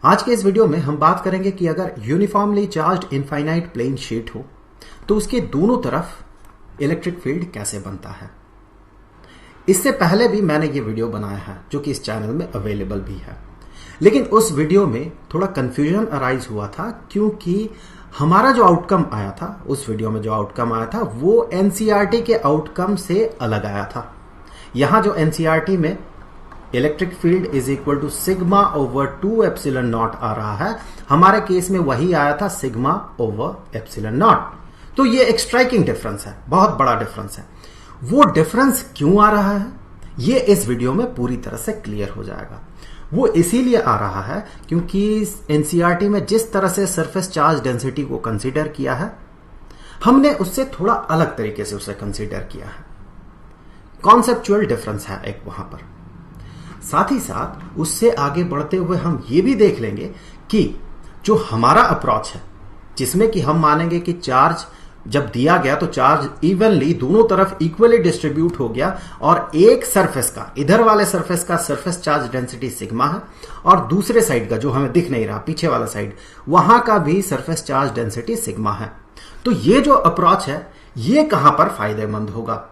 आज के इस वीडियो में हम बात करेंगे कि अगर uniformly charged infinite plane sheet हो तो उसके दोनों तरफ इलेक्ट्रिक फील्ड कैसे बनता है। इससे पहले भी मैंने ये वीडियो बनाया है जो कि इस चैनल में अवेलेबल भी है, लेकिन उस वीडियो में थोड़ा कंफ्यूजन अराइज हुआ था क्योंकि हमारा जो आउटकम आया था, उस वीडियो में जो आउटकम आया था वो एनसीईआरटी के आउटकम से अलग आया था। यहां जो एनसीईआरटी में electric field is equal to sigma over 2 epsilon not आ रहा है, हमारे केस में वही आया था सिग्मा ओवर एप्सिलॉन नॉट। तो ये एक स्ट्राइकिंग डिफरेंस है, बहुत बड़ा डिफरेंस है। वो डिफरेंस क्यों आ रहा है ये इस वीडियो में पूरी तरह से क्लियर हो जाएगा। वो इसीलिए आ रहा है क्योंकि एनसीईआरटी में जिस तरह से सरफेस चार्ज डेंसिटी को कंसीडर किया है, हमने उससे थोड़ा अलग तरीके से उसे कंसीडर किया है। कॉन्सेप्चुअल डिफरेंस है एक वहां पर। साथ ही साथ उससे आगे बढ़ते हुए हम ये भी देख लेंगे कि जो हमारा अप्रोच है, जिसमें कि हम मानेंगे कि चार्ज जब दिया गया तो चार्ज इवनली दोनों तरफ इक्वली डिस्ट्रीब्यूट हो गया और एक सरफेस का, इधर वाले सरफेस का सरफेस चार्ज डेंसिटी सिग्मा है और दूसरे साइड का जो हमें दिख नहीं रहा, पीछे वाला साइड, वहां का भी सरफेस चार्ज डेंसिटी सिग्मा है। तो ये जो अप्रोच है ये कहां पर फायदेमंद होगा?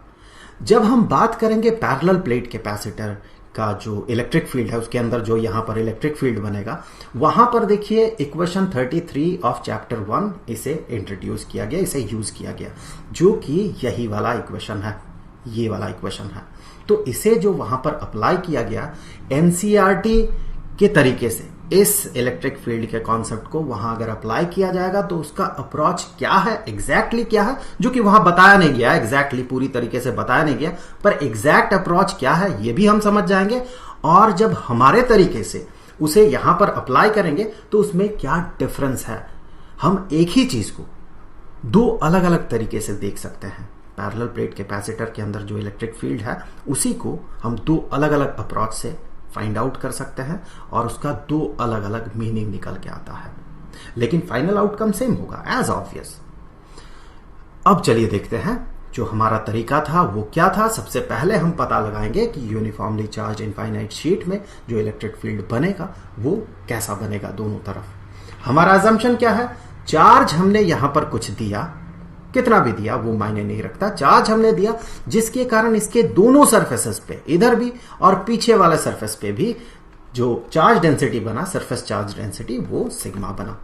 जब हम बात करेंगे पैरेलल प्लेट कैपेसिटर का जो इलेक्ट्रिक फील्ड है, उसके अंदर जो यहां पर इलेक्ट्रिक फील्ड बनेगा, वहां पर देखिए इक्वेशन 33 ऑफ चैप्टर 1 इसे इंट्रोड्यूस किया गया, इसे यूज किया गया, जो कि यही वाला इक्वेशन है, ये वाला इक्वेशन है। तो इसे जो वहां पर अप्लाई किया गया एनसीईआरटी के तरीके से, इस इलेक्ट्रिक फील्ड के कॉन्सेप्ट को वहां अगर अप्लाई किया जाएगा तो उसका अप्रोच क्या है, एग्जैक्टली क्या है, जो कि वहां बताया नहीं गया, एग्जैक्टली पूरी तरीके से बताया नहीं गया, पर एग्जैक्ट अप्रोच क्या है ये भी हम समझ जाएंगे। और जब हमारे तरीके से उसे यहां पर अप्लाई करेंगे तो उसमें क्या डिफरेंस है, हम एक ही चीज को दो अलग अलग तरीके से देख सकते हैं। पैरेलल प्लेट कैपेसिटर के अंदर जो इलेक्ट्रिक फील्ड है उसी को हम दो अलग अलग अप्रोच से फाइंड आउट कर सकते हैं और उसका दो अलग अलग मीनिंग निकल के आता है, लेकिन फाइनल आउटकम सेम होगा एज ऑब्वियस। अब चलिए देखते हैं जो हमारा तरीका था वो क्या था। सबसे पहले हम पता लगाएंगे कि यूनिफॉर्मली चार्ज इनफाइनाइट शीट में जो इलेक्ट्रिक फील्ड बनेगा वो कैसा बनेगा दोनों तरफ। हमारा अजम्पशन क्या है, चार्ज हमने यहां पर कुछ दिया, कितना भी दिया वो मायने नहीं रखता, चार्ज हमने दिया जिसके कारण इसके दोनों सरफेसेस पे, इधर भी और पीछे वाले सरफेस पे भी जो चार्ज डेंसिटी बना, सरफेस चार्ज डेंसिटी, वो सिग्मा बना।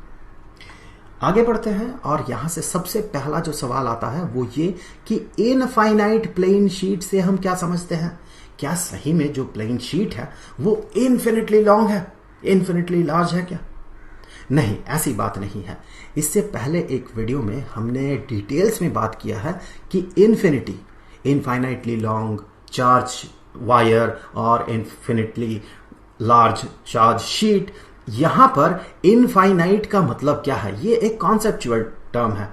आगे बढ़ते हैं और यहां से सबसे पहला जो सवाल आता है वो ये कि इनफाइनाइट प्लेन शीट से हम क्या समझते हैं। क्या सही में जो प्लेन शीट है वो इन्फिनिटली लॉन्ग है, इन्फिनिटली लार्ज है क्या? नहीं, ऐसी बात नहीं है। इससे पहले एक वीडियो में हमने डिटेल्स में बात किया है कि infinity, infinitely long charge wire और इन्फिनिटली लार्ज चार्ज शीट, यहां पर इनफाइनाइट का मतलब क्या है, ये एक कॉन्सेप्चुअल टर्म है,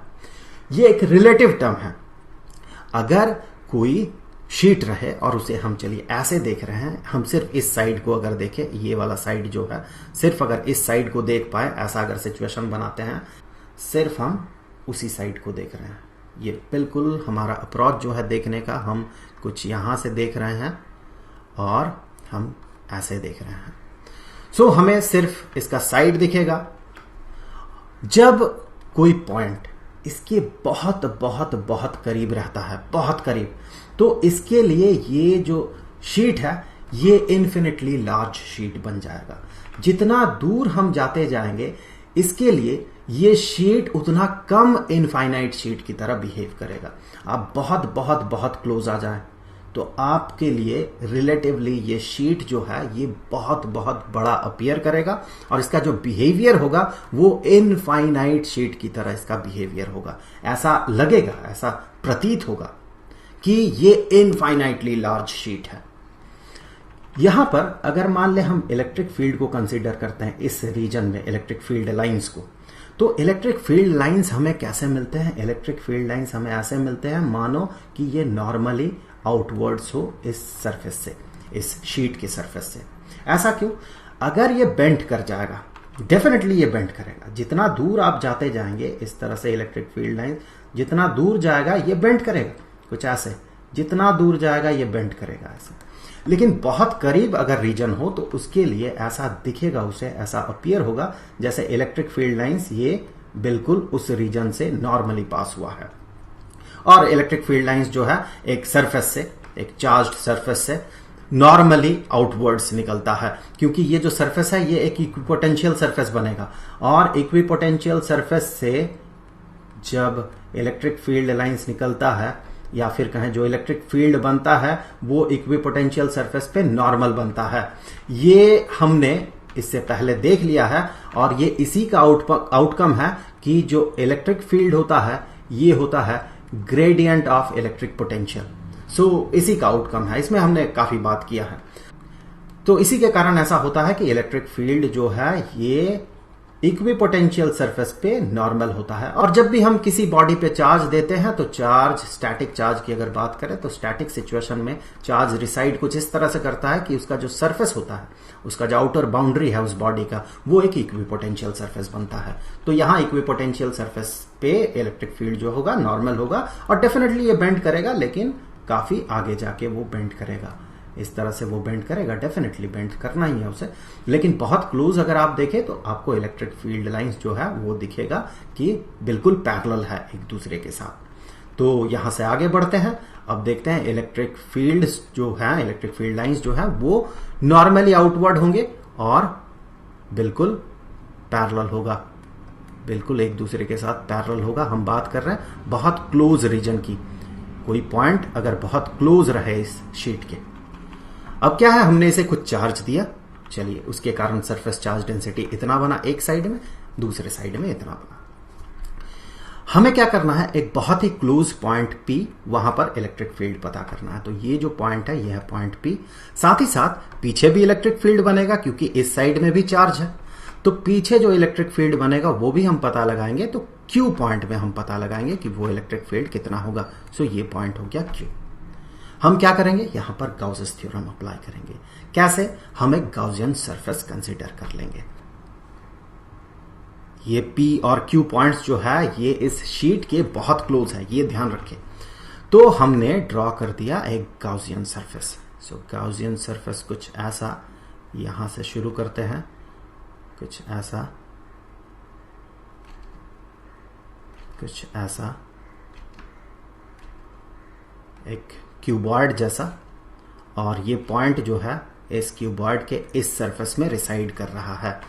ये एक रिलेटिव टर्म है। अगर कोई शीट रहे और उसे हम चलिए ऐसे देख रहे हैं, हम सिर्फ इस साइड को अगर देखें, ये वाला साइड जो है, सिर्फ अगर इस साइड को देख पाए, ऐसा अगर सिचुएशन बनाते हैं, सिर्फ हम उसी साइड को देख रहे हैं, ये बिल्कुल हमारा अप्रोच जो है देखने का, हम कुछ यहां से देख रहे हैं और हम ऐसे देख रहे हैं। सो हमें सिर्फ इसका साइड दिखेगा। जब कोई पॉइंट इसके बहुत बहुत बहुत करीब रहता है, बहुत करीब, तो इसके लिए ये जो शीट है ये इन्फिनिटली लार्ज शीट बन जाएगा। जितना दूर हम जाते जाएंगे इसके लिए ये शीट उतना कम इनफाइनाइट शीट की तरह बिहेव करेगा। आप बहुत बहुत बहुत क्लोज आ जाए तो आपके लिए रिलेटिवली ये शीट जो है ये बहुत बहुत बड़ा अपीयर करेगा और इसका जो बिहेवियर होगा वो इनफाइनाइट शीट की तरह इसका बिहेवियर होगा। ऐसा लगेगा, ऐसा प्रतीत होगा कि ये इनफाइनाइटली लार्ज शीट है। यहां पर अगर मान ले हम इलेक्ट्रिक फील्ड को कंसीडर करते हैं, इस रीजन में इलेक्ट्रिक फील्ड लाइंस को, तो इलेक्ट्रिक फील्ड लाइंस हमें कैसे मिलते हैं? इलेक्ट्रिक फील्ड लाइंस हमें ऐसे मिलते हैं, मानो कि ये नॉर्मली आउटवर्ड्स हो इस सरफेस से, इस शीट के सरफेस से। ऐसा क्यों? अगर ये बेंड कर जाएगा, डेफिनेटली ये बेंड करेगा। जितना दूर आप जाते जाएंगे इस तरह से इलेक्ट्रिक फील्ड लाइन जितना दूर जाएगा ये बेंड करेगा, कुछ ऐसे, जितना दूर जाएगा ये बेंड करेगा ऐसे। लेकिन बहुत करीब अगर रीजन हो तो उसके लिए ऐसा दिखेगा, उसे ऐसा अपीयर होगा जैसे इलेक्ट्रिक फील्ड लाइंस ये बिल्कुल उस रीजन से नॉर्मली पास हुआ है। और इलेक्ट्रिक फील्ड लाइंस जो है एक सरफेस से, एक चार्ज्ड सरफेस से नॉर्मली आउटवर्ड्स निकलता है, क्योंकि ये जो सरफेस है ये एक इक्विपोटेंशियल सरफेस बनेगा, और इक्विपोटेंशियल सरफेस से जब इलेक्ट्रिक फील्ड लाइंस निकलता है, या फिर कहें जो इलेक्ट्रिक फील्ड बनता है वो इक्विपोटेंशियल सरफेस पे नॉर्मल बनता है। ये हमने इससे पहले देख लिया है, और ये इसी का आउटकम है कि जो इलेक्ट्रिक फील्ड होता है ये होता है ग्रेडियंट ऑफ इलेक्ट्रिक पोटेंशियल। सो इसी का आउटकम है, इसमें हमने काफी बात किया है। तो इसी के कारण ऐसा होता है कि इलेक्ट्रिक फील्ड जो है ये इक्विपोटेंशियल सरफेस पे नॉर्मल होता है। और जब भी हम किसी बॉडी पे चार्ज देते हैं तो चार्ज, स्टैटिक चार्ज की अगर बात करें तो स्टैटिक सिचुएशन में चार्ज रिसाइड कुछ इस तरह से करता है कि उसका जो सरफेस होता है, उसका जो आउटर बाउंड्री है उस बॉडी का, वो एक इक्विपोटेंशियल सरफेस बनता है। तो यहां इक्विपोटेंशियल सरफेस पे इलेक्ट्रिक फील्ड जो होगा नॉर्मल होगा, और डेफिनेटली ये बेंड करेगा, लेकिन काफी आगे जाके वो बेंड करेगा। इस तरह से वो बेंड करेगा, डेफिनेटली बेंड करना ही है उसे, लेकिन बहुत क्लोज अगर आप देखें तो आपको इलेक्ट्रिक फील्ड लाइंस जो है वो दिखेगा कि बिल्कुल पैरेलल है एक दूसरे के साथ। तो यहां से आगे बढ़ते हैं, अब देखते हैं इलेक्ट्रिक फील्ड जो है, इलेक्ट्रिक फील्ड लाइंस जो है वो नॉर्मली आउटवर्ड होंगे और बिल्कुल पैरेलल होगा, बिल्कुल एक दूसरे के साथ पैरेलल होगा। हम बात कर रहे हैं बहुत क्लोज रीजन की, कोई पॉइंट अगर बहुत क्लोज रहे इस शीट के। अब क्या है, हमने इसे कुछ चार्ज दिया, चलिए उसके कारण सरफेस चार्ज डेंसिटी इतना बना एक साइड में, दूसरे साइड में इतना बना। हमें क्या करना है, एक बहुत ही क्लोज पॉइंट P, वहां पर इलेक्ट्रिक फील्ड पता करना है। तो ये जो पॉइंट है ये है पॉइंट P, साथ ही साथ पीछे भी इलेक्ट्रिक फील्ड बनेगा क्योंकि इस साइड में भी चार्ज है। तो पीछे जो इलेक्ट्रिक फील्ड बनेगा वो भी हम पता लगाएंगे, तो Q पॉइंट में हम पता लगाएंगे कि वो इलेक्ट्रिक फील्ड कितना होगा। सो ये पॉइंट हो गया Q। हम क्या करेंगे, यहां पर गाउसियन थ्योरम अप्लाई करेंगे। कैसे, हम एक गाउसियन सरफेस कंसीडर कर लेंगे। ये P और Q पॉइंट्स जो है ये इस शीट के बहुत क्लोज है, ये ध्यान रखें। तो हमने ड्रॉ कर दिया एक गाउसियन सरफेस। सो गाउसियन सरफेस कुछ ऐसा, यहां से शुरू करते हैं, कुछ ऐसा, कुछ ऐसा, एक क्यूबॉइड जैसा, और ये पॉइंट जो है इस क्यूबॉइड के इस सरफेस में रिसाइड कर रहा है।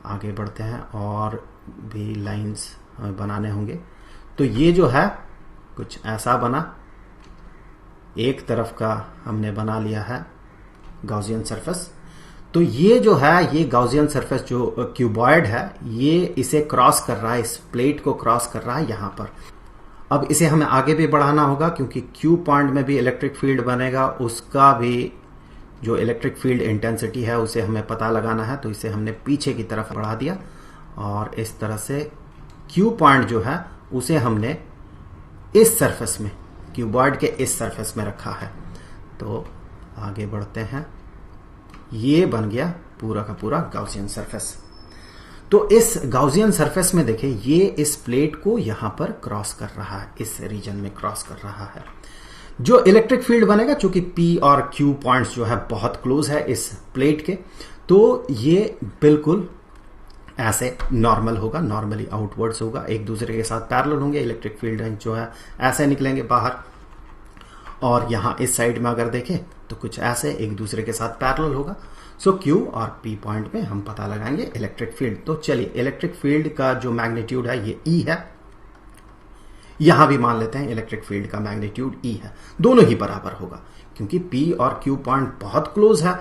आगे बढ़ते हैं, और भी लाइंस हमें बनाने होंगे। तो ये जो है कुछ ऐसा बना, एक तरफ का हमने बना लिया है गाउसियन सरफेस। तो ये जो है, ये गाउसियन सरफेस जो क्यूबॉइड है ये इसे क्रॉस कर रहा है, इस प्लेट को क्रॉस कर रहा है यहां पर। अब इसे हमें आगे भी बढ़ाना होगा क्योंकि Q पॉइंट में भी इलेक्ट्रिक फील्ड बनेगा, उसका भी जो इलेक्ट्रिक फील्ड इंटेंसिटी है उसे हमें पता लगाना है। तो इसे हमने पीछे की तरफ बढ़ा दिया, और इस तरह से Q पॉइंट जो है उसे हमने इस सरफेस में, क्यूबॉइड के इस सरफेस में रखा है। तो आगे बढ़ते हैं, ये बन गया पूरा का पूरा गाउसियन सरफेस। तो इस गाउसियन सरफेस में देखें, ये इस प्लेट को यहां पर क्रॉस कर रहा है, इस रीजन में क्रॉस कर रहा है। जो इलेक्ट्रिक फील्ड बनेगा, चूंकि P और Q पॉइंट्स जो है बहुत क्लोज है इस प्लेट के, तो ये बिल्कुल ऐसे नॉर्मल होगा, नॉर्मली आउटवर्ड्स होगा, एक दूसरे के साथ पैरेलल होंगे। इलेक्ट्रिक फील्ड जो है ऐसे निकलेंगे बाहर, और यहां इस साइड में अगर देखें तो कुछ ऐसे एक दूसरे के साथ पैरेलल होगा। सो Q और P पॉइंट में हम पता लगाएंगे इलेक्ट्रिक फील्ड। तो चलिए, इलेक्ट्रिक फील्ड का जो मैग्नीट्यूड है ये E है, यहां भी मान लेते हैं इलेक्ट्रिक फील्ड का मैग्नीट्यूड E है। दोनों ही बराबर होगा क्योंकि P और Q पॉइंट बहुत क्लोज है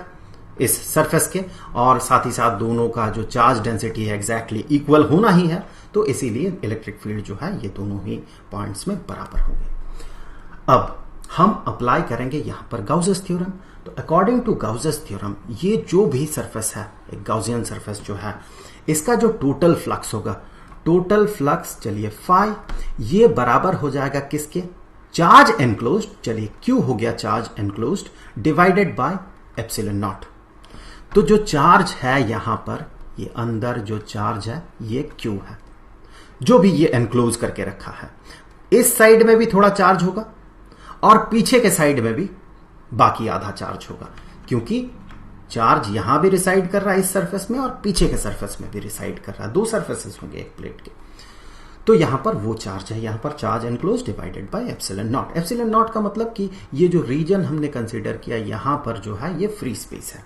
इस सरफेस के, और साथ ही साथ दोनों का जो चार्ज डेंसिटी है एग्जैक्टली इक्वल होना ही है। तो इसीलिए इलेक्ट्रिक फील्ड जो है ये दोनों ही पॉइंट्स में बराबर होंगे। अब हम अप्लाई करेंगे यहां पर गाउसियन थ्योरम। तो अकॉर्डिंग टू गाउसियन थ्योरम, ये जो भी सरफेस है, एक गाउसियन सरफेस जो है, इसका जो टोटल फ्लक्स होगा, टोटल फ्लक्स चलिए फाई, ये बराबर हो जाएगा किसके, चार्ज एनक्लोज्ड, चलिए Q हो गया charge enclosed, divided by epsilon not. तो जो चार्ज है यहां पर, ये अंदर जो चार्ज है ये Q है, जो भी ये एनक्लोज करके रखा है। इस साइड में भी थोड़ा चार्ज होगा और पीछे के साइड में भी बाकी आधा चार्ज होगा। क्योंकि चार्ज यहां भी रिसाइड कर रहा है इस सरफेस में और पीछे के सरफेस में भी रिसाइड कर रहा है, दो सरफेसेस होंगे एक प्लेट के। तो यहां पर वो चार्ज है, यहां पर charge enclose divided by epsilon not. Epsilon not का मतलब कि ये जो रीजन हमने कंसीडर किया यहां पर जो है ये फ्री स्पेस है।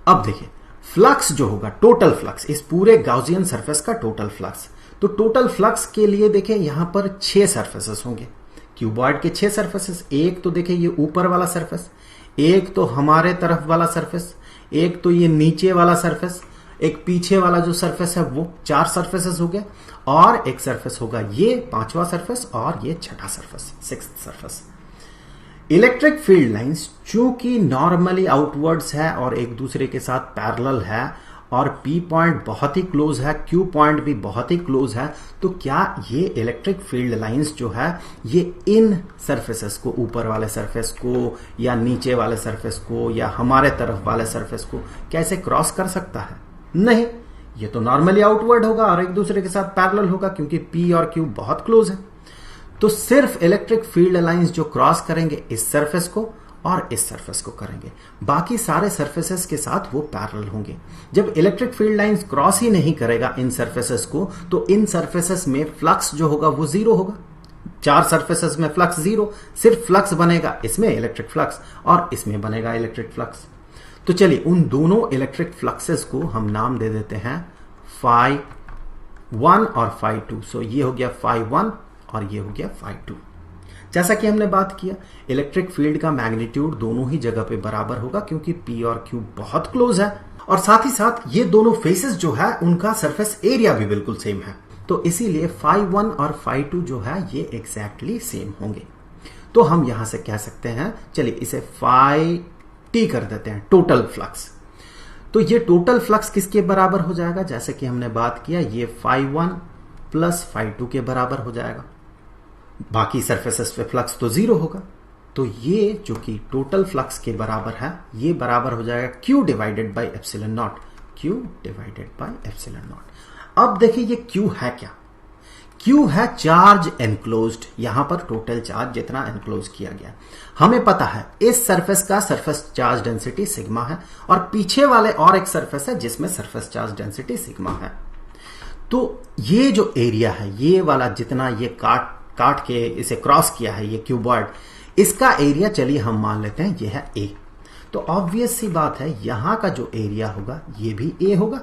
अब देखिए फ्लक्स जो होगा, टोटल फ्लक्स, इस पूरे गॉसियन सरफेस का टोटल फ्लक्स, तो टोटल फ्लक्स के लिए देखें यहां पर 6 सरफेसेस होंगे, क्यूबॉइड के 6 सरफेसेस। एक तो देखिए ये ऊपर वाला सरफेस, एक तो हमारे तरफ वाला सरफेस, एक तो ये नीचे वाला सरफेस, एक पीछे वाला जो सरफेस है वो, 4 सरफेसेस हो गए, और एक सरफेस होगा ये 5वां सरफेस और ये 6ठा surface, 6th surface. Electric field lines चूंकि नॉर्मली आउटवर्ड्स है और एक दूसरे के साथ पैरेलल है और P पॉइंट बहुत ही क्लोज है, Q पॉइंट भी बहुत ही क्लोज है, तो क्या ये इलेक्ट्रिक फील्ड लाइंस जो है ये इन सरफेसेस को, ऊपर वाले सरफेस को या नीचे वाले सरफेस को या हमारे तरफ वाले सरफेस को कैसे क्रॉस कर सकता है? नहीं, ये तो नॉर्मली आउटवर्ड होगा और एक दूसरे के साथ पैरेलल होगा क्योंकि P और Q बहुत क्लोज है। तो सिर्फ इलेक्ट्रिक फील्ड लाइंस जो क्रॉस करेंगे इस सरफेस को और इस सरफेस को करेंगे, बाकी सारे सरफेसेस के साथ वो पैरेलल होंगे। जब इलेक्ट्रिक फील्ड लाइंस क्रॉस ही नहीं करेगा इन सरफेसेस को, तो इन सरफेसेस में फ्लक्स जो होगा वो जीरो होगा। 4 सरफेसेस में फ्लक्स जीरो, सिर्फ फ्लक्स बनेगा इसमें इलेक्ट्रिक फ्लक्स और इसमें बनेगा इलेक्ट्रिक फ्लक्स। तो चलिए उन दोनों इलेक्ट्रिक फ्लक्सेस को हम नाम दे देते हैं φ1 और φ2। सो ये हो गया φ1 और ये हो गया φ2। जैसा कि हमने बात किया, इलेक्ट्रिक फील्ड का मैग्नीट्यूड दोनों ही जगह पे बराबर होगा क्योंकि P और Q बहुत क्लोज है, और साथ ही साथ ये दोनों फेसेस जो है उनका सरफेस एरिया भी बिल्कुल सेम है, तो इसीलिए φ1 और φ2 जो है ये एग्जैक्टली सेम होंगे। तो हम यहां से कह सकते हैं, चलिए इसे φt कर देते हैं, टोटल फ्लक्स। तो ये टोटल फ्लक्स किसके बराबर हो जाएगा? जैसे कि हमने बात किया, ये φ1 प्लस φ2 के बराबर हो जाएगा। बाकी सरफेसेस पे फ्लक्स तो जीरो होगा, तो ये जो कि टोटल फ्लक्स के बराबर है ये बराबर हो जाएगा Q divided by epsilon not, Q divided by epsilon not. अब देखिए ये Q है क्या? Q है चार्ज एनक्लोज्ड, यहां पर टोटल चार्ज जितना एनक्लोज किया गया। हमें पता है इस सरफेस का सरफेस चार्ज डेंसिटी सिग्मा है और पीछे वाले और एक सरफेस है जिसमें सरफेस चार्ज डेंसिटी सिग्मा है। तो ये जो एरिया है, ये वाला जितना ये काट के इसे क्रॉस किया है ये क्यूबॉइड, इसका एरिया चलिए हम मान लेते हैं ये है A। तो ऑब्वियस सी बात है यहां का जो एरिया होगा ये भी A होगा,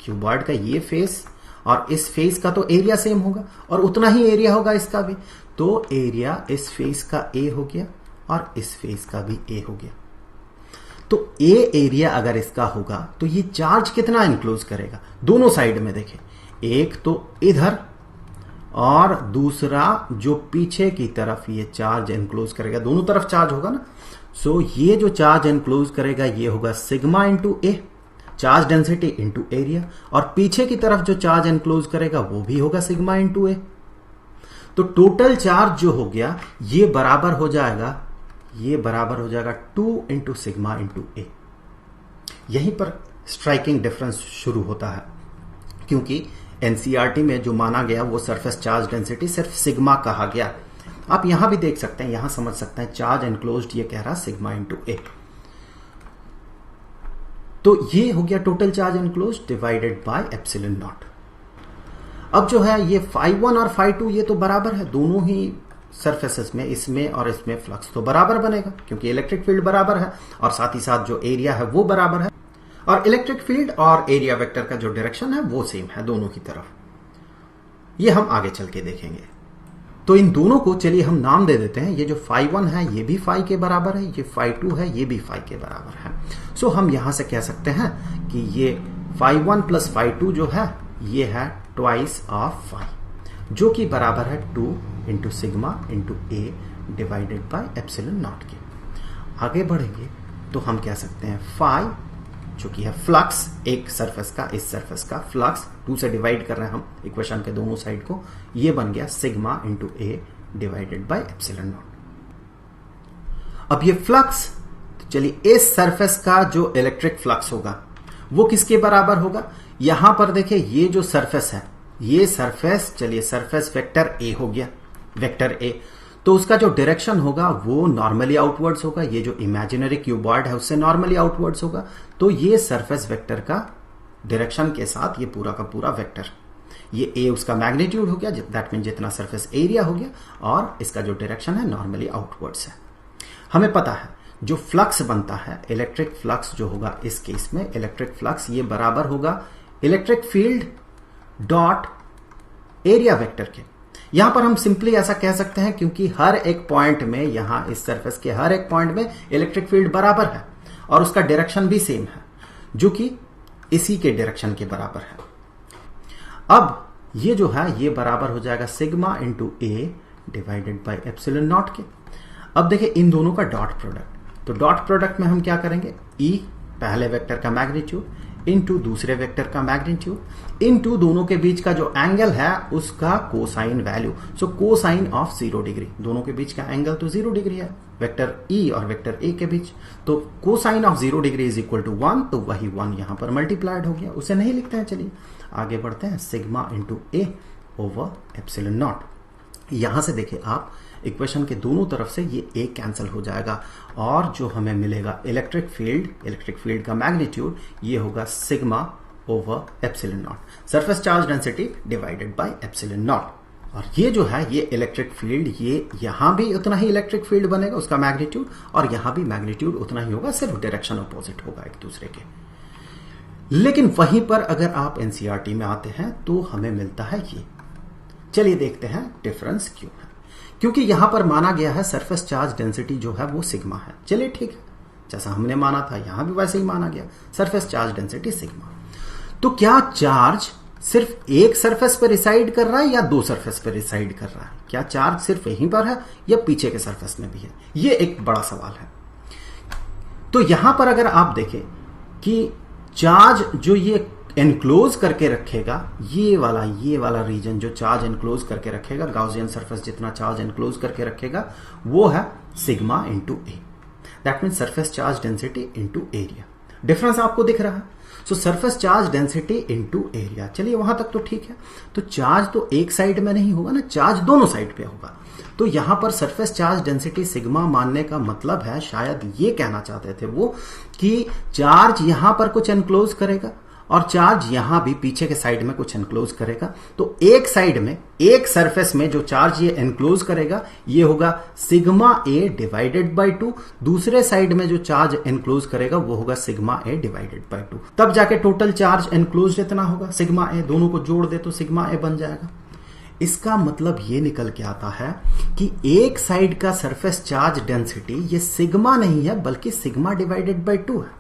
क्यूबॉइड का ये फेस और इस फेस का तो एरिया सेम होगा और उतना ही एरिया होगा इसका भी, तो एरिया इस फेस का A हो गया और इस फेस का भी A हो गया। तो A एरिया अगर इसका होगा तो ये चार्ज कितना एनक्लोज करेगा? दोनों साइड में देखें, एक तो इधर और दूसरा जो पीछे की तरफ ये चार्ज एनक्लोज करेगा, दोनों तरफ चार्ज होगा ना। सो ये जो चार्ज एनक्लोज करेगा ये होगा sigma into A, charge density into area, और पीछे की तरफ जो चार्ज एनक्लोज करेगा वो भी होगा सिग्मा इंटू A। तो टोटल चार्ज जो हो गया ये बराबर हो जाएगा 2 इंटू सिग्मा इंटू A। यहीं पर स्ट्राइकिंग डिफरेंस शुरू होता है क्योंकि एनसीईआरटी में जो माना गया वो सरफेस चार्ज डेंसिटी सिर्फ सिग्मा कहा गया। आप यहां भी देख सकते हैं, यहां समझ सकते हैं चार्ज एनक्लोज्ड ये कह रहा सिग्मा इंटू A। तो ये हो गया total charge enclosed divided by epsilon not. अब जो है ये φ1 और φ2 ये तो बराबर है, दोनों ही सरफेसेस में, इसमें और इसमें फ्लक्स तो बराबर बनेगा क्योंकि इलेक्ट्रिक फील्ड बराबर है और साथ ही साथ जो एरिया है वो बराबर है, और इलेक्ट्रिक फील्ड और एरिया वेक्टर का जो डायरेक्शन है वो सेम है दोनों की तरफ। ये हम आगे चल के देखेंगे। तो इन दोनों को चलिए हम नाम दे देते हैं, ये जो φ1 है ये भी φ के बराबर है, ये φ2 है ये भी φ के बराबर है। सो हम यहां से कह सकते हैं कि ये φ1 प्लस φ2 जो है ये है ट्वाइस ऑफ φ, जो कि बराबर है 2 into sigma into A divided by epsilon not के। आगे बढ़ेंगे तो हम कह सकते हैं φ जो कि है फ्लक्स, एक सरफेस का इस सरफेस का फ्लक्स, 2 से डिवाइड कर रहे हैं हम इक्वेशन के दोनों साइड को, ये बन गया sigma into A divided by epsilon not. अब ये फ्लक्स, तो चलिए इस सरफेस का जो इलेक्ट्रिक फ्लक्स होगा वो किसके बराबर होगा? यहां पर देखिए ये जो सरफेस है ये सरफेस, चलिए सरफेस वेक्टर A हो गया, वेक्टर A। तो उसका जो डायरेक्शन होगा वो नॉर्मली आउटवर्ड्स होगा, ये जो इमेजिनरी क्यूबॉइड है उससे नॉर्मली आउटवर्ड्स होगा। तो ये सरफेस वेक्टर का डायरेक्शन के साथ ये पूरा का पूरा वेक्टर, ये ए उसका मैग्नीट्यूड हो गया, दैट मीन जितना सरफेस एरिया हो गया, और इसका जो डायरेक्शन है नॉर्मली आउटवर्ड्स है। हमें पता है जो फ्लक्स बनता है, इलेक्ट्रिक फ्लक्स जो होगा इस केस में, इलेक्ट्रिक फ्लक्स ये बराबर होगा electric field dot area vector के। यहां पर हम सिंपली ऐसा कह सकते हैं क्योंकि हर एक पॉइंट में, यहां इस सरफेस के हर एक पॉइंट में इलेक्ट्रिक फील्ड बराबर है और उसका डायरेक्शन भी सेम है, जो कि इसी के डायरेक्शन के बराबर है। अब ये जो है ये बराबर हो जाएगा sigma into A divided by epsilon not के। अब देखिए इन दोनों का डॉट प्रोडक्ट, तो डॉट प्रोडक्ट में हम क्या करेंगे, ई पहले वेक्टर का मैग्नीट्यूड इनटू दूसरे वेक्टर का मैग्नीट्यूड इनटू दोनों के बीच का जो एंगल है उसका cosine value. So cosine of 0 degree, दोनों के बीच का एंगल तो 0 डिग्री है वेक्टर ई और वेक्टर ए के बीच, तो cosine of 0 degree is equal to 1, तो वही 1 यहां पर मल्टीप्लाइड हो गया। उसे नहीं लिखते हैं, चलिए आगे बढ़ते हैं। Sigma into A over epsilon not. यहां से देखिए आप इक्वेशन के दोनों तरफ से ये ए कैंसिल हो जाएगा और जो हमें मिलेगा इलेक्ट्रिक फील्ड का मैग्नीट्यूड ये होगा sigma over epsilon not, surface charge density divided by epsilon not. और ये जो है ये इलेक्ट्रिक फील्ड, ये यहां भी उतना ही इलेक्ट्रिक फील्ड बनेगा उसका मैग्नीट्यूड, और यहां भी मैग्नीट्यूड उतना ही होगा, सिर्फ डायरेक्शन अपोजिट होगा एक दूसरे के। लेकिन वहीं पर अगर आप एनसीईआरटी में आते हैं तो हमें मिलता है ये। चलिए देखते हैं डिफरेंस क्यों है। क्योंकि यहां पर माना गया है सरफेस चार्ज डेंसिटी जो है वो सिग्मा है। चलिए ठीक है, जैसा हमने माना था यहां भी वैसे ही माना गया, सरफेस चार्ज डेंसिटी सिग्मा। तो क्या चार्ज सिर्फ एक सरफेस पर रिसाइड कर रहा है या दो सरफेस पर रिसाइड कर रहा है? क्या चार्ज सिर्फ यहीं पर है या पीछे के सरफेस में भी है? ये एक बड़ा सवाल है। तो यहां पर अगर आप देखें कि चार्ज जो ये एनक्लोज करके रखेगा, ये वाला रीजन जो चार्ज एनक्लोज करके रखेगा, गॉसियन सरफेस जितना चार्ज एनक्लोज करके रखेगा वो है sigma into A, that mean surface charge density into area. Difference आपको दिख रहा है। सो surface charge density into area, चलिए वहां तक तो ठीक है। तो चार्ज तो एक साइड में नहीं होगा ना, चार्ज दोनों साइड पे होगा। तो यहां पर सरफेस चार्ज डेंसिटी सिग्मा मानने का मतलब है, शायद ये कहना चाहते थे वो, कि चार्ज यहां पर कुछ एनक्लोज करेगा और चार्ज यहां भी पीछे के साइड में कुछ एनक्लोज करेगा। तो एक साइड में, एक सरफेस में जो चार्ज ये एनक्लोज करेगा ये होगा सिग्मा ए डिवाइडेड बाय 2, दूसरे साइड में जो चार्ज एनक्लोज करेगा वो होगा सिग्मा ए डिवाइडेड बाय 2। तब जाके टोटल चार्ज एनक्लोज इतना होगा सिग्मा ए, दोनों को जोड़ दे तो सिग्मा ए बन जाएगा। इसका मतलब ये निकल के आता है कि एक साइड का सरफेस चार्ज डेंसिटी ये सिग्मा नहीं है बल्कि सिग्मा डिवाइडेड बाय 2 है,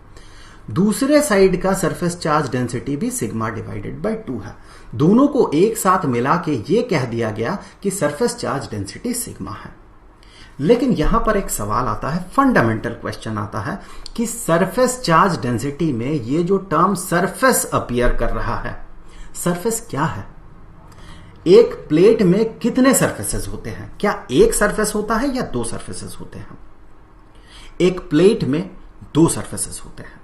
दूसरे साइड का सरफेस चार्ज डेंसिटी भी सिग्मा डिवाइडेड बाय 2 है। दोनों को एक साथ मिला के ये कह दिया गया कि सरफेस चार्ज डेंसिटी सिग्मा है। लेकिन यहां पर एक सवाल आता है, फंडामेंटल क्वेश्चन आता है कि सरफेस चार्ज डेंसिटी में ये जो टर्म सरफेस अपीयर कर रहा है, सरफेस क्या है? एक प्लेट में कितने सरफेसेस होते हैं? क्या एक सरफेस होता है या दो सरफेसेस होते हैं? एक प्लेट में दो सरफेसेस होते हैं।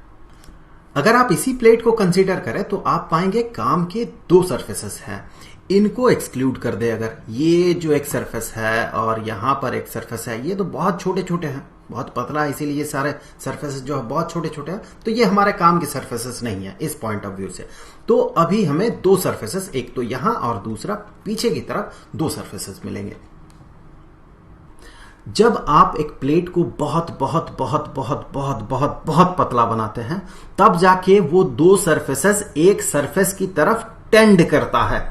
अगर आप इसी प्लेट को कंसीडर करें तो आप पाएंगे काम के दो सरफेसेस हैं। इनको एक्सक्लूड कर दे अगर, ये जो एक सरफेस है और यहां पर एक सरफेस है, ये तो बहुत छोटे छोटे हैं, बहुत पतला है, इसीलिए ये सारे सरफेसेस जो है बहुत छोटे छोटे हैं, तो ये हमारे काम के सरफेसेस नहीं है इस पॉइंट ऑफ व्यू से। तो अभी हमें दो सरफेसेस, एक तो यहां और दूसरा पीछे की तरफ, दो सरफेसेस मिलेंगे। जब आप एक प्लेट को बहुत बहुत बहुत बहुत बहुत बहुत बहुत पतला बनाते हैं तब जाके वो दो सरफेसेस एक सरफेस की तरफ टेंड करता है।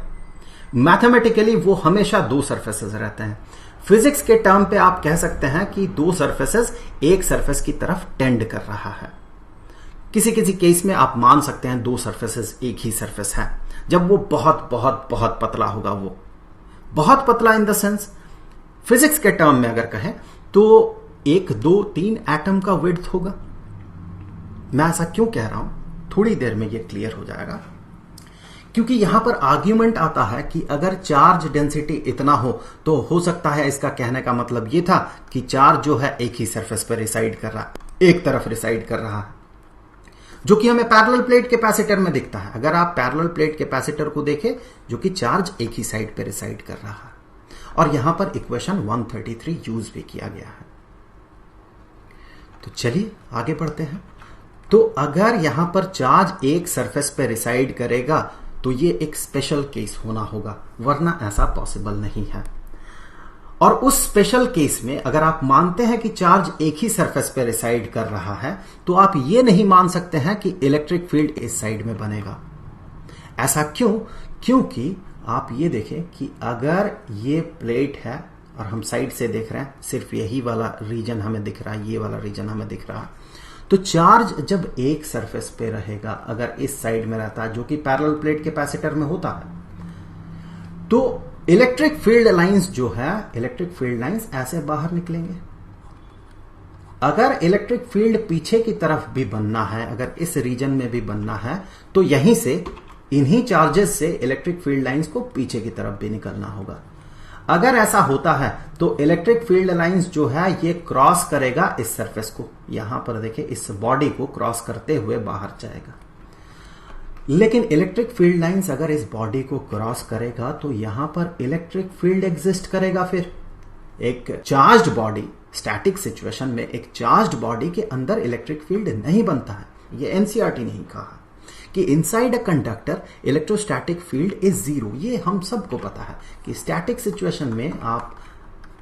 मैथमेटिकली वो हमेशा दो सरफेसेस रहते हैं। फिजिक्स के टर्म पे आप कह सकते हैं कि दो सरफेसेस एक सरफेस की तरफ टेंड कर रहा है। किसी किसी केस में आप मान सकते हैं दो सरफेसेस एक ही सरफेस है, जब वो बहुत बहुत बहुत पतला होगा। वो बहुत पतला इन द सेंस, फिजिक्स के टर्म में अगर कहें तो 1 2 3 एटम का विड्थ होगा। मैं ऐसा क्यों कह रहा हूं, थोड़ी देर में ये क्लियर हो जाएगा। क्योंकि यहां पर आर्ग्यूमेंट आता है कि अगर चार्ज डेंसिटी इतना हो तो सकता है, इसका कहने का मतलब ये था कि चार्ज जो है एक ही सरफेस पर रिसाइड कर रहा है, एक तरफ रिसाइड कर रहा है, जो कि हमें पैरेलल प्लेट कैपेसिटर में दिखता है। अगर आप पैरेलल प्लेट कैपेसिटर को देखें जो कि चार्ज एक ही साइड पर रिसाइड कर रहा है, और यहां पर इक्वेशन 133 यूज भी किया गया है। तो चलिए आगे बढ़ते हैं। तो अगर यहां पर चार्ज एक सरफेस पे रिसाइड करेगा तो ये एक स्पेशल केस होना होगा, वरना ऐसा पॉसिबल नहीं है। और उस स्पेशल केस में अगर आप मानते हैं कि चार्ज एक ही सरफेस पे रिसाइड कर रहा है तो आप ये नहीं मान सकते हैं कि इलेक्ट्रिक फील्ड इस साइड में बनेगा। ऐसा क्यों? क्योंकि आप ये देखें कि अगर ये प्लेट है और हम साइड से देख रहे हैं, सिर्फ यही वाला रीजन हमें दिख रहा है, ये वाला रीजन हमें दिख रहा है, तो चार्ज जब एक सरफेस पे रहेगा, अगर इस साइड में रहता है जो कि पैरेलल प्लेट कैपेसिटर में होता है, तो इलेक्ट्रिक फील्ड लाइंस जो है, इलेक्ट्रिक फील्ड लाइंस ऐसे बाहर निकलेंगे। अगर इलेक्ट्रिक फील्ड पीछे की तरफ भी बनना है, अगर इस रीजन में भी बनना है, तो यहीं से इन्हीं चार्जेस से इलेक्ट्रिक फील्ड लाइंस को पीछे की तरफ भी निकलना होगा। अगर ऐसा होता है तो इलेक्ट्रिक फील्ड लाइंस जो है ये क्रॉस करेगा इस सरफेस को, यहां पर देखिए इस बॉडी को क्रॉस करते हुए बाहर जाएगा। लेकिन इलेक्ट्रिक फील्ड लाइंस अगर इस बॉडी को क्रॉस करेगा तो यहां पर इलेक्ट्रिक फील्ड एग्जिस्ट करेगा। फिर एक चार्ज्ड बॉडी, स्टैटिक सिचुएशन में एक चार्ज्ड बॉडी के अंदर इलेक्ट्रिक फील्ड नहीं बनता है। ये एनसीईआरटी नहीं कहा कि inside a conductor electrostatic field is zero. ये हम सबको पता है कि स्टैटिक सिचुएशन में, आप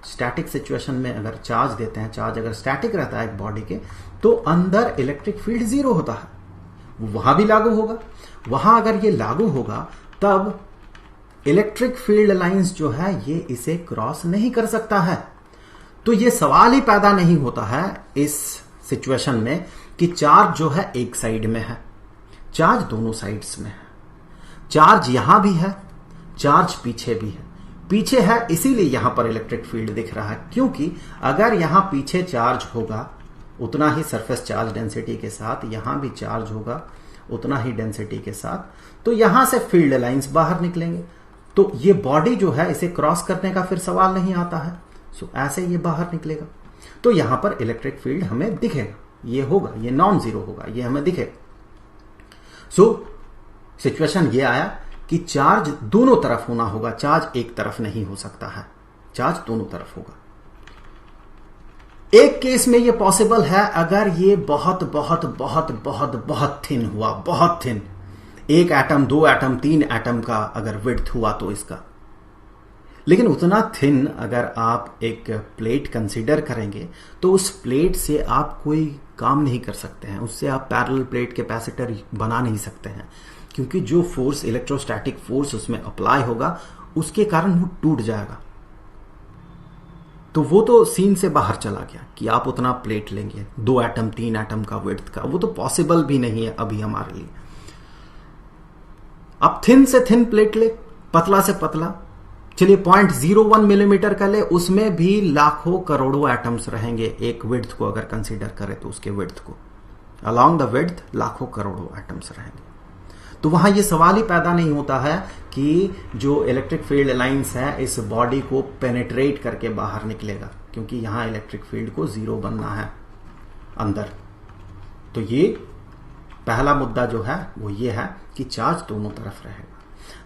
स्टैटिक सिचुएशन में अगर चार्ज देते हैं, चार्ज अगर स्टैटिक रहता है एक बॉडी के, तो अंदर इलेक्ट्रिक फील्ड जीरो होता है। वहां भी लागू होगा। वहां अगर ये लागू होगा तब इलेक्ट्रिक फील्ड लाइंस जो है ये इसे क्रॉस नहीं कर सकता है। तो ये सवाल ही पैदा नहीं होता है इस सिचुएशन में कि चार्ज जो है एक साइड में है, चार्ज दोनों साइड्स में है। चार्ज यहां भी है, चार्ज पीछे भी है। पीछे है इसीलिए यहां पर इलेक्ट्रिक फील्ड दिख रहा है, क्योंकि अगर यहां पीछे चार्ज होगा उतना ही सरफेस चार्ज डेंसिटी के साथ, यहां भी चार्ज होगा उतना ही डेंसिटी के साथ, तो यहां से फील्ड लाइंस बाहर निकलेंगे। तो ये बॉडी जो है इसे क्रॉस करने का फिर सवाल नहीं आता है। सो ऐसे ये बाहर निकलेगा। तो यहां पर इलेक्ट्रिक फील्ड हमें दिखेगा, ये होगा, ये नॉन जीरो होगा, ये हमें दिखेगा। सो सिचुएशन ये आया कि चार्ज दोनों तरफ होना होगा, चार्ज एक तरफ नहीं हो सकता है, चार्ज दोनों तरफ होगा। एक केस में ये पॉसिबल है अगर ये बहुत बहुत बहुत बहुत बहुत थिन हुआ, बहुत थिन, एक एटम, दो एटम, तीन एटम का अगर विड्थ हुआ तो इसका। लेकिन उतना थिन अगर आप एक प्लेट कंसीडर करेंगे तो उस प्लेट से आप कोई काम नहीं कर सकते हैं, उससे आप पैरेलल प्लेट कैपेसिटर बना नहीं सकते हैं, क्योंकि जो फोर्स, इलेक्ट्रोस्टैटिक फोर्स उसमें अप्लाई होगा उसके कारण वो टूट जाएगा। तो वो तो सीन से बाहर चला गया कि आप उतना प्लेट लेंगे, दो एटम, तीन एटम का विड्थ का, वो तो पॉसिबल भी नहीं है अभी हमारे लिए। आप थिन से थिन प्लेट ले, पतला से पतला, चलिए 0.01 मिलीमीटर का ले, उसमें भी लाखों करोड़ों एटम्स रहेंगे। एक विड्थ को अगर कंसीडर करें तो उसके विड्थ को, अलोंग द विड्थ लाखों करोड़ों एटम्स रहेंगे। तो वहां ये सवाल ही पैदा नहीं होता है कि जो इलेक्ट्रिक फील्ड लाइंस है इस बॉडी को पेनेट्रेट करके बाहर निकलेगा, क्योंकि यहां इलेक्ट्रिक फील्ड को जीरो बनना है अंदर। तो ये पहला मुद्दा जो है वो ये है कि चार्ज दोनों तरफ रहेगा।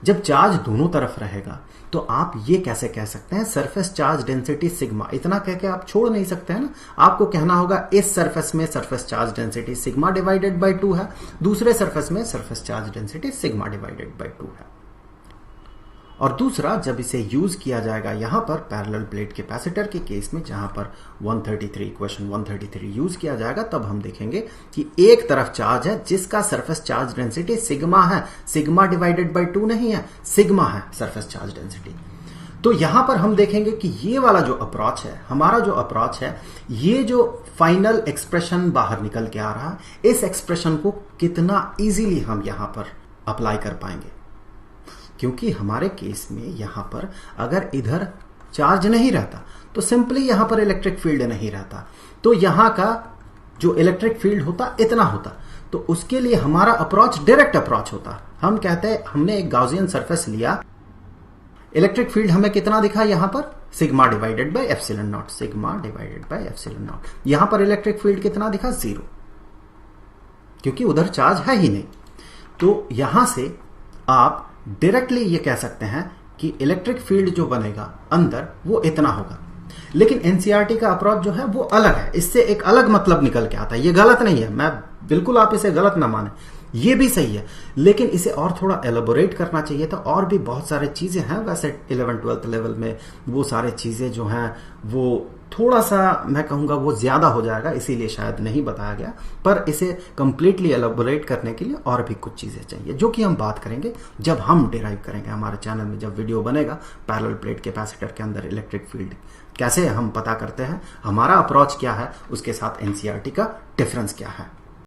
जब चार्ज दोनों तरफ रहेगा तो आप ये कैसे कह सकते हैं सरफेस चार्ज डेंसिटी सिग्मा, इतना कह के आप छोड़ नहीं सकते हैं ना। आपको कहना होगा इस सरफेस में surface charge density sigma divided by 2 है, दूसरे सरफेस में surface charge density sigma divided by 2 है। और दूसरा, जब इसे यूज किया जाएगा यहां पर पैरेलल प्लेट कैपेसिटर के केस में, जहां पर 133 इक्वेशन 133 यूज किया जाएगा, तब हम देखेंगे कि एक तरफ चार्ज है जिसका सरफेस चार्ज डेंसिटी सिग्मा है, सिग्मा डिवाइडेड बाय 2 नहीं है, सिग्मा है सरफेस चार्ज डेंसिटी। तो यहां पर हम देखेंगे कि ये वाला जो अप्रोच है, हमारा जो अप्रोच है, ये जो फाइनल एक्सप्रेशन बाहर निकल के आ रहा है, इस एक्सप्रेशन को कितना इजीली हम यहां पर अप्लाई कर पाएंगे। क्योंकि हमारे केस में यहां पर अगर इधर चार्ज नहीं रहता तो सिंपली यहां पर इलेक्ट्रिक फील्ड नहीं रहता, तो यहां का जो इलेक्ट्रिक फील्ड होता इतना होता। तो उसके लिए हमारा अप्रोच डायरेक्ट अप्रोच होता। हम कहते हैं हमने एक गॉसियन सरफेस लिया, इलेक्ट्रिक फील्ड हमें कितना दिखा यहां पर, sigma divided by epsilon not, sigma divided by epsilon not. यहां पर इलेक्ट्रिक फील्ड कितना दिखा, 0, क्योंकि उधर चार्ज है ही नहीं। तो यहां से आप डायरेक्टली ये कह सकते हैं कि इलेक्ट्रिक फील्ड जो बनेगा अंदर वो इतना होगा, लेकिन एनसीईआरटी का अप्रोच जो है वो अलग है, इससे एक अलग मतलब निकल के आता है। ये गलत नहीं है, मैं बिल्कुल, आप इसे गलत ना माने, ये भी सही है, लेकिन इसे और थोड़ा एलोबोरेट करना चाहिए था। और भी बहुत सारे चीजें हैं वैसे 11th-12th लेवल में, वो सारे चीजें जो हैं वो थोड़ा सा मैं कहूंगा वो ज्यादा हो जाएगा, इसीलिए शायद नहीं बताया गया। पर इसे कंप्लीटली एलोबोरेट करने के लिए और भी कुछ चीजें चाहिए, जो कि हम बात करेंगे जब हम डिराइव करेंगे हमारे चैनल में, जब वीडियो बनेगा पैरेलल प्लेट कैपेसिटर के अंदर इलेक्ट्रिक फील्ड कैसे हम पता करते हैं, हमारा अप्रोच क्या है, उसके साथ एनसीईआरटी का डिफरेंस क्या है।